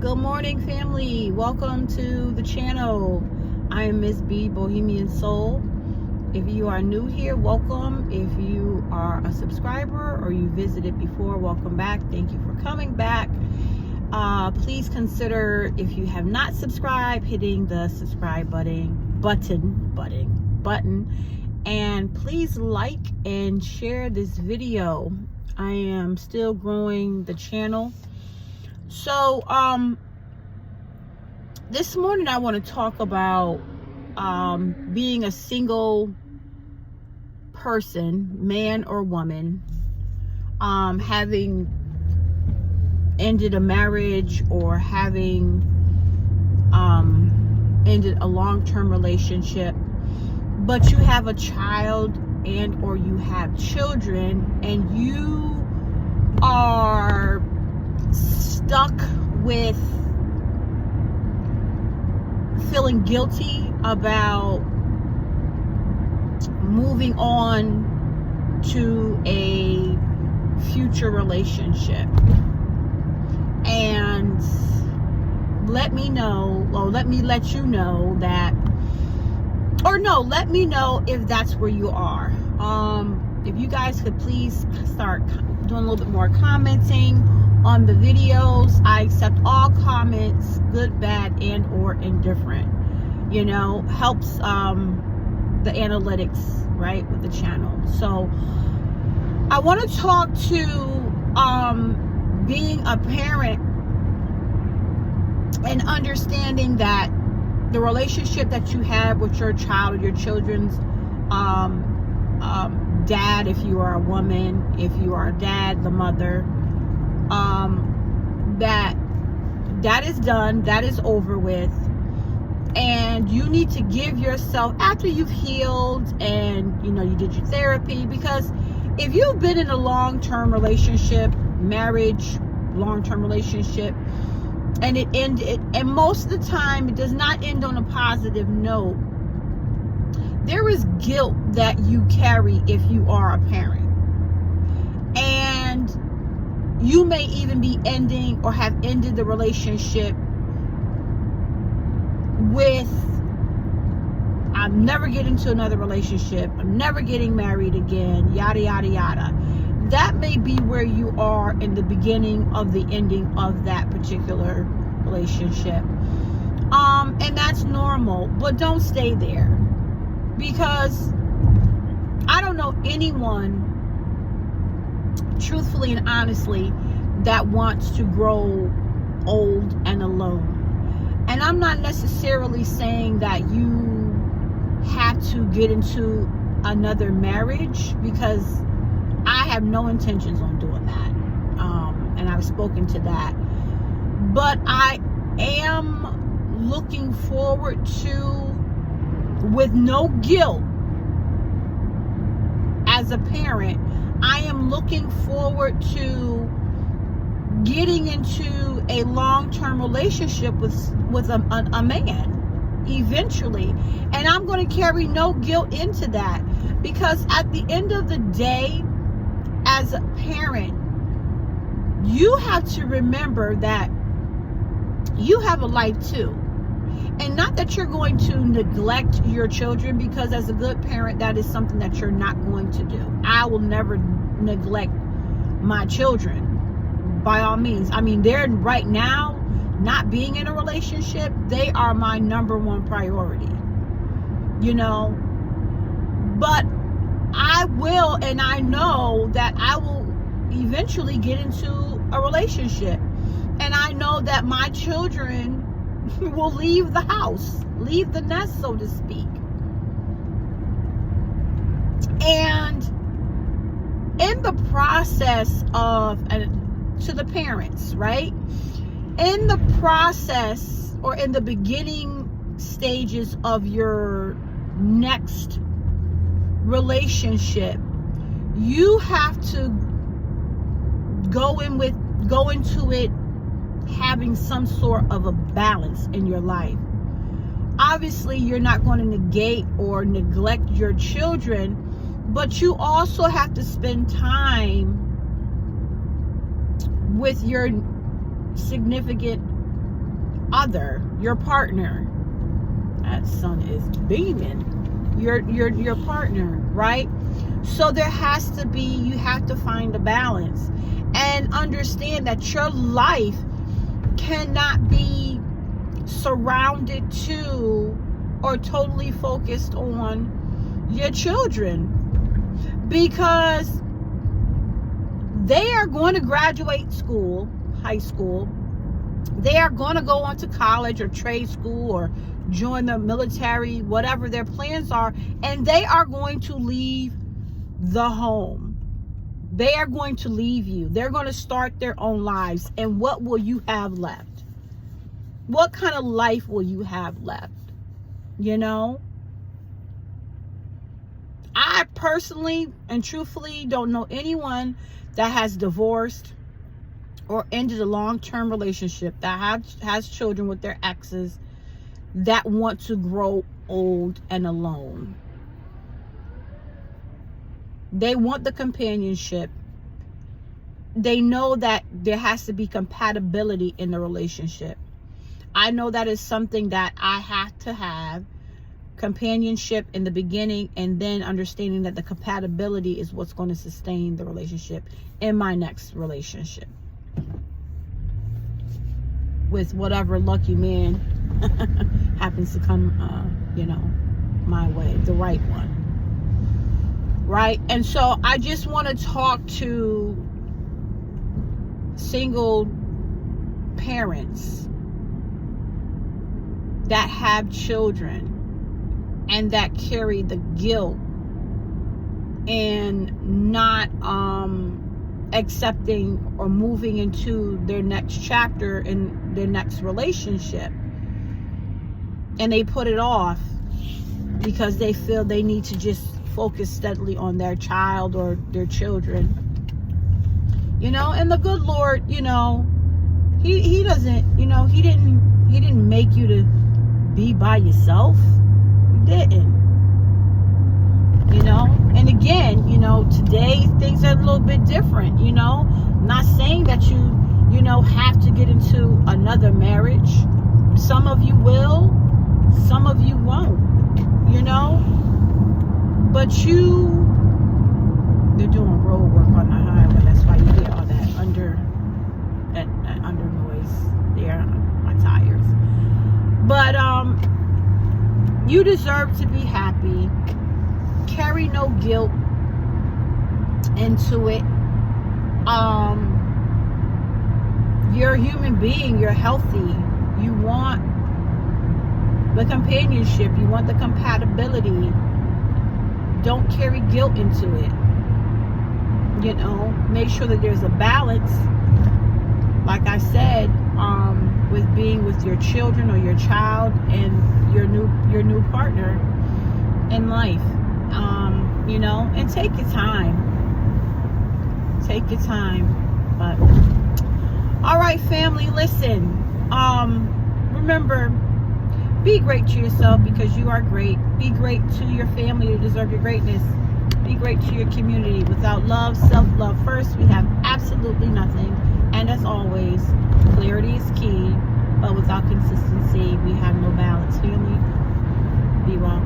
Good morning, family. Welcome to the channel. I am Miss B, Bohemian Soul. If you are new here, welcome. If you are a subscriber or you visited before, welcome back. Thank you for coming back. Please consider, if you have not subscribed, hitting the subscribe button, and please like and share this video. I am still growing the channel. So this morning I want to talk about being a single person, man or woman, having ended a marriage or having ended a long-term relationship, but you have a child and or you have children and you are stuck with feeling guilty about moving on to a future relationship. And let me let you know that, or no, let me know if that's where you are. If you guys could please start doing a little bit more commenting on the videos. I accept all comments, good, bad, and or indifferent. You know, helps the analytics, right, with the channel. So I want to talk to being a parent and understanding that the relationship that you have with your child or your children's dad, if you are a woman, if you are a dad, the mother, that is done, that is over with, and you need to give yourself, after you've healed and you did your therapy, because if you've been in a long-term relationship, marriage, long-term relationship, and it ended, and most of the time it does not end on a positive note, there is guilt that you carry if you are a parent. And you may even be ending or have ended the relationship with, I'm never getting to another relationship, I'm never getting married again, yada, yada, yada. That may be where you are in the beginning of the ending of that particular relationship. And that's normal, but don't stay there. Because I don't know anyone, truthfully and honestly, that wants to grow old and alone. And I'm not necessarily saying that you have to get into another marriage, because I have no intentions on doing that. And I've spoken to that. But I am looking forward to, with no guilt as a parent, I am looking forward to getting into a long-term relationship with a man eventually. And I'm going to carry no guilt into that, because at the end of the day, as a parent, you have to remember that you have a life too. And not that you're going to neglect your children, because as a good parent, that is something that you're not going to do. I will never neglect my children, by all means. I mean, they're right now, not being in a relationship, they are my number one priority, But I will, and I know that I will eventually get into a relationship. And I know that my children will leave the house, leave the nest, so to speak. And in the process of, to the parents, right? In the process, or in the beginning stages of your next relationship, you have to go into it having some sort of a balance in your life. Obviously, you're not going to negate or neglect your children, but you also have to spend time with your significant other, your partner. That sun is beaming. Your partner, right? So there has to be, you have to find a balance and understand that your life cannot be surrounded to or totally focused on your children, because they are going to graduate school, high school. They are going to go on to college or trade school or join the military, whatever their plans are, and they are going to leave the home. They are going to leave you. They're going to start their own lives. And what will you have left? What kind of life will you have left? You know? I personally and truthfully don't know anyone that has divorced or ended a long-term relationship that has children with their exes that want to grow old and alone. They want the companionship. They know that there has to be compatibility in the relationship. I know that is something that I have to have. Companionship in the beginning, and then understanding that the compatibility is what's going to sustain the relationship in my next relationship with whatever lucky man happens to come my way, the right one, right? And so I just want to talk to single parents that have children and that carry the guilt and not accepting or moving into their next chapter in their next relationship, and they put it off because they feel they need to just focus steadily on their child or their children, and the good Lord, he doesn't, he didn't make you to be by yourself. Didn't, and again, today things are a little bit different, not saying that you have to get into another marriage. Some of you will, some of you won't, but they're doing road work on the highway. That's why you hear all that under noise there on my tires. But you deserve to be happy. Carry no guilt into it. You're a human being. You're healthy. You want the companionship. You want the compatibility. Don't carry guilt into it. Make sure that there's a balance. Like I said, with being with your children or your child and your new partner in life, and take your time. But all right, family, listen. Remember, be great to yourself because you are great. Be great to your family. You deserve your greatness. Be great to your community. Without love, self-love first, we have absolutely nothing. And as always, clarity is key, but without consistency, we have no balance. Family, be well.